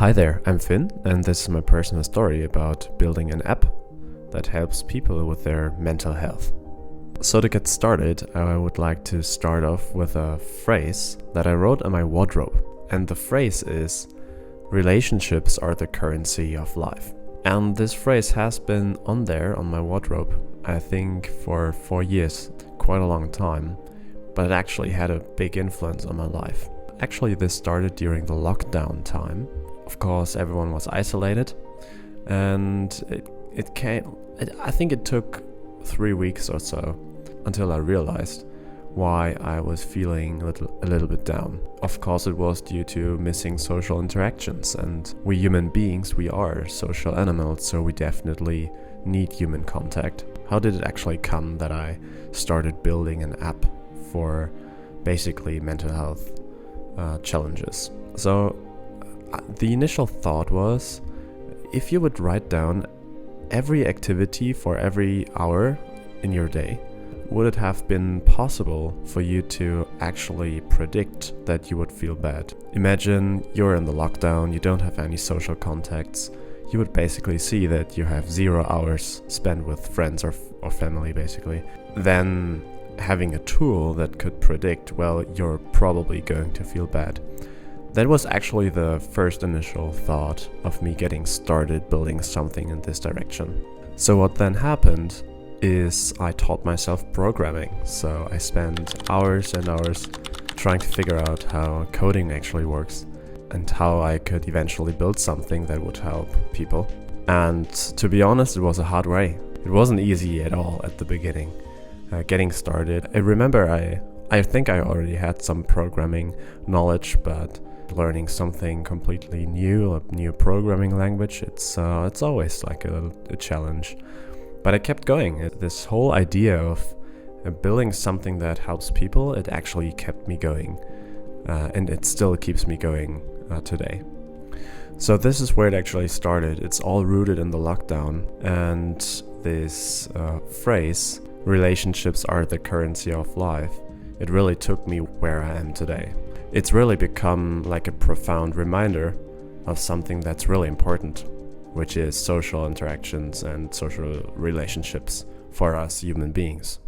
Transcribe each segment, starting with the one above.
Hi there, I'm Finn, and this is my personal story about building an app that helps people with their mental health. So to get started, I would like to start off with a phrase that I wrote on my wardrobe. And the phrase is, relationships are the currency of life. And this phrase has been on there on my wardrobe, I think for 4 years, quite a long time, but it actually had a big influence on my life. Actually, this started during the lockdown time. Of course, everyone was isolated, and I think it took 3 weeks or so until I realized why I was feeling a little bit down. Of course, it was due to missing social interactions, and we human beings, we are social animals, so we definitely need human contact. How did it actually come that I started building an app for basically mental health challenges? So the initial thought was, if you would write down every activity for every hour in your day, would it have been possible for you to actually predict that you would feel bad? Imagine you're in the lockdown, you don't have any social contacts. You would basically see that you have 0 hours spent with friends or family, basically. Then having a tool that could predict, well, you're probably going to feel bad. That was actually the first initial thought of me getting started building something in this direction. So what then happened is I taught myself programming. So I spent hours and hours trying to figure out how coding actually works and how I could eventually build something that would help people. And to be honest, it was a hard way. It wasn't easy at all at the beginning. Getting started, I remember I think I already had some programming knowledge, but learning something completely new, a new programming language, it's always like a challenge. But I kept going. This whole idea of building something that helps people, it actually kept me going. And it still keeps me going today. So this is where it actually started. It's all rooted in the lockdown. And this phrase, relationships are the currency of life, it really took me where I am today. It's really become like a profound reminder of something that's really important, which is social interactions and social relationships for us human beings.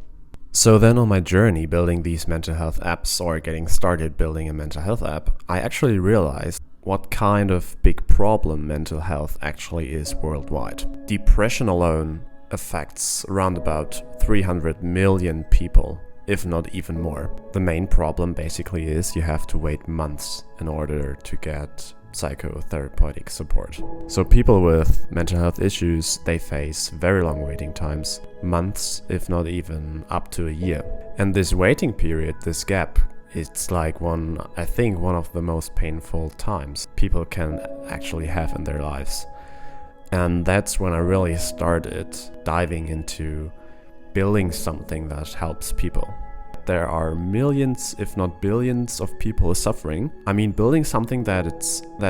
So then on my journey building these mental health apps, or getting started building a mental health app, I actually realized what kind of big problem mental health actually is worldwide. Depression alone affects around about 300 million people, if not even more. The main problem basically is you have to wait months in order to get psychotherapeutic support. So people with mental health issues, they face very long waiting times, months, if not even up to a year. And this waiting period, this gap, it's like I think one of the most painful times people can actually have in their lives. And that's when I really started diving into building something that helps people. There are millions, if not billions, of people suffering. I mean, building something that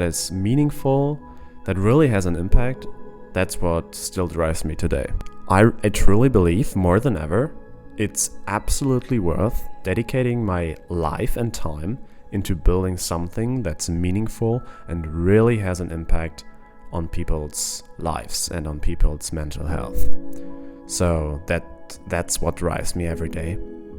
is meaningful, that really has an impact, that's what still drives me today. I truly believe more than ever, it's absolutely worth dedicating my life and time into building something that's meaningful and really has an impact on people's lives and on people's mental health. So that's what drives me every day,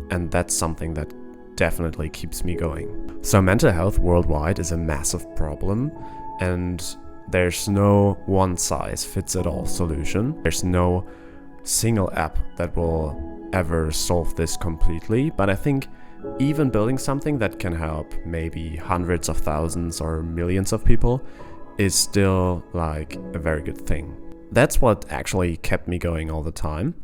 and that's something that definitely keeps me going. So mental health worldwide is a massive problem, and there's no one-size-fits-it-all solution. There's no single app that will ever solve this completely, but I think even building something that can help maybe hundreds of thousands or millions of people is still like a very good thing. That's what actually kept me going all the time.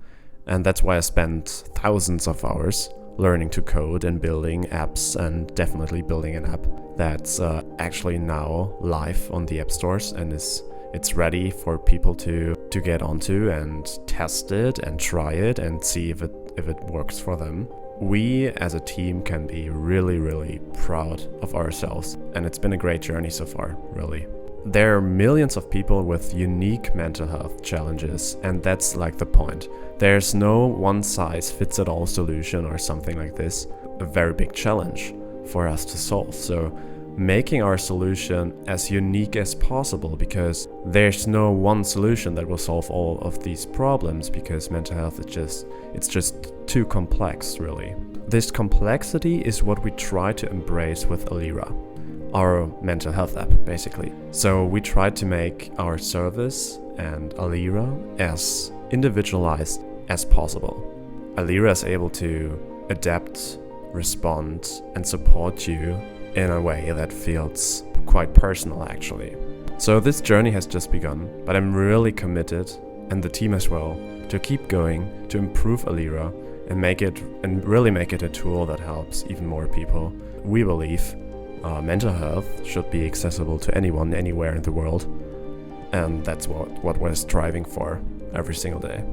And that's why I spent thousands of hours learning to code and building apps, and definitely building an app that's actually now live on the app stores and it's ready for people to get onto and test it and try it and see if it works for them. We as a team can be really, really proud of ourselves, and it's been a great journey so far, really. There are millions of people with unique mental health challenges, and that's like the point. There's no one-size-fits-it-all solution or something like this. A very big challenge for us to solve. So making our solution as unique as possible, because there's no one solution that will solve all of these problems, because mental health is just too complex, really. This complexity is what we try to embrace with Alera, our mental health app, basically. So we try to make our service and Alera as individualized as possible. Alera is able to adapt, respond, and support you in a way that feels quite personal, actually. So this journey has just begun, but I'm really committed, and the team as well, to keep going, to improve Alera and really make it a tool that helps even more people. We believe mental health should be accessible to anyone, anywhere in the world, and that's what we're striving for every single day.